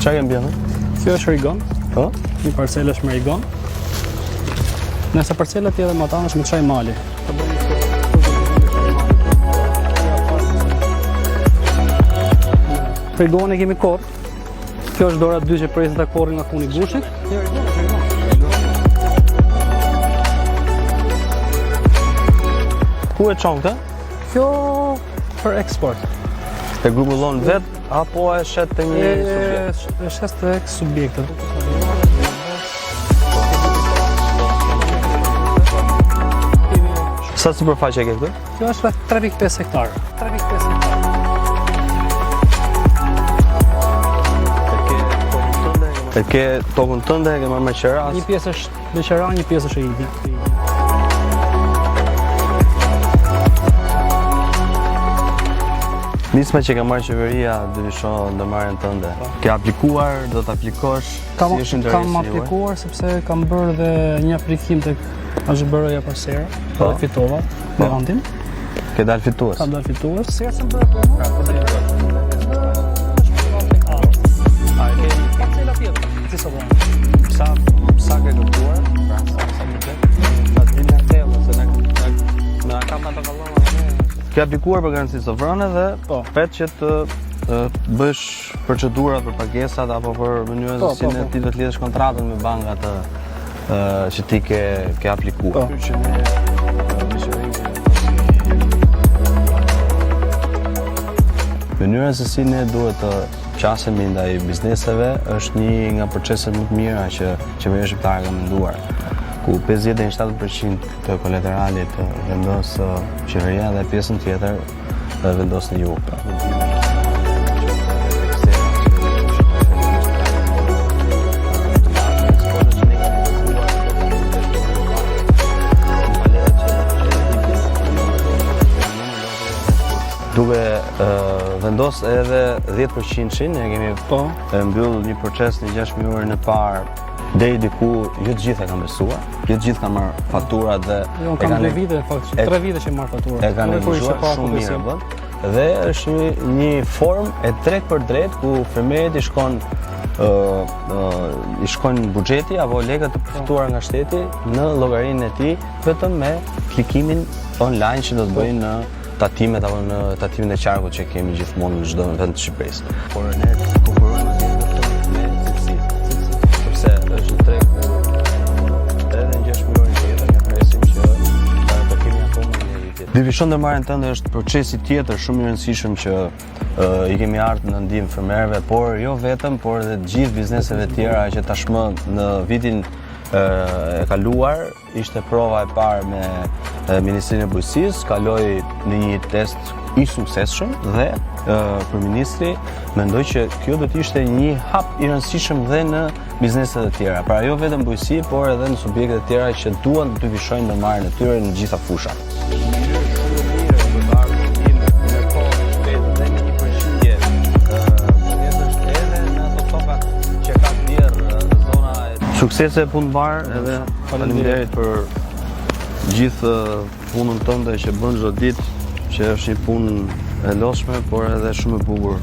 Çfarë kemi bën? Kjo është rigon. Po? Një parcelë është me rigon. Nëse parcela tjetër më tanë është me çaj mali. Rigoni kemi korr. Kjo është dora 2 që presin ta korrin nga funi gushit. Ku e çon këtë? Kjo për eksport. E grumullon vet apo e shet te një subjekt? E shet tek subjektet. Sa sipërfaqe ke këtë? Kjo është rreth 3.5 hektar. 3.5 hektar. E ke tokën tënde, e ke marrë me qeras? Një pjesë është me qera, një pjesë është e indi. Nisme që ka marrë qeveria dyshon ndërmarrjen tënde. Ke aplikuar, do të aplikosh? Si është interesi Kam aplikuar sepse kam bërë dhe një aplikim tek AZBR-ja për serë, dhe fitova në vendin. Ke dalë fitues? Kam dalë fitues. Si është bërë punë? Sa ke kërkuar? Pra sa buxhet? Sa din në thellë se na ka më të kallon. Ke aplikuar për garanci sovrane dhe pret që të bësh procedurat për pagesat apo për mënyrën se si ti do të lidhësh kontratën me bankat që ti ke aplikuar. Mënyra se si ne duhet të qasemi ndaj bizneseve është një nga proceset më të mira që qeveria shqiptare ka menduar, ku 50-70% të kolateralit vendos qeveria dhe pjesën tjetër vendosni ju. Duke vendos edhe 10%-shin, ne kemi mbyll një proces në 6 muajin e parë, deri diku jo të gjithë e kanë besuar, jo të gjithë kanë marrë faturat dhe kam 2 vite, 3 vite që marr faturat. E kanë negozhuar shumë mirë vend. Dhe është një formë e drejt për drejt ku fermeret i shkojnë buxheti apo lekët të përfituara nga shteti në llogarinë e tij vetëm me klikimin online që do të bëjnë në tatimet apo në tatimin e qarkut që kemi gjithmonë në çdo vend të Shqipërisë. Por ne konkurrojmë me cilësi, sepse është një treg edhe në 6 muaj tjetër ne presim që do kemi akoma një rritje. Divishon ndërmarrjen tënde është procesi tjetër shumë i rëndësishëm që i kemi ardhur në ndihmë fermerëve, por jo vetëm, por edhe të gjithë bizneseve tjera që tashmë në vitin e kaluar ishte prova e parë me Ministrinë e Bujqësisë, kaloi në një test i suksesshëm dhe Kryeministri mendoi që kjo do të ishte një hap i rëndësishëm dhe në bizneset e tjera. Pra jo vetëm bujqësi, por edhe në subjekte të tjera që duan të dyfishojnë ndërmarrjen e tyre në gjitha fushat. Suksese punëvar edhe faleminderit për gjithë punën tënde që bën çdo ditë, që është një punë e lodhshme, por edhe shumë e bukur.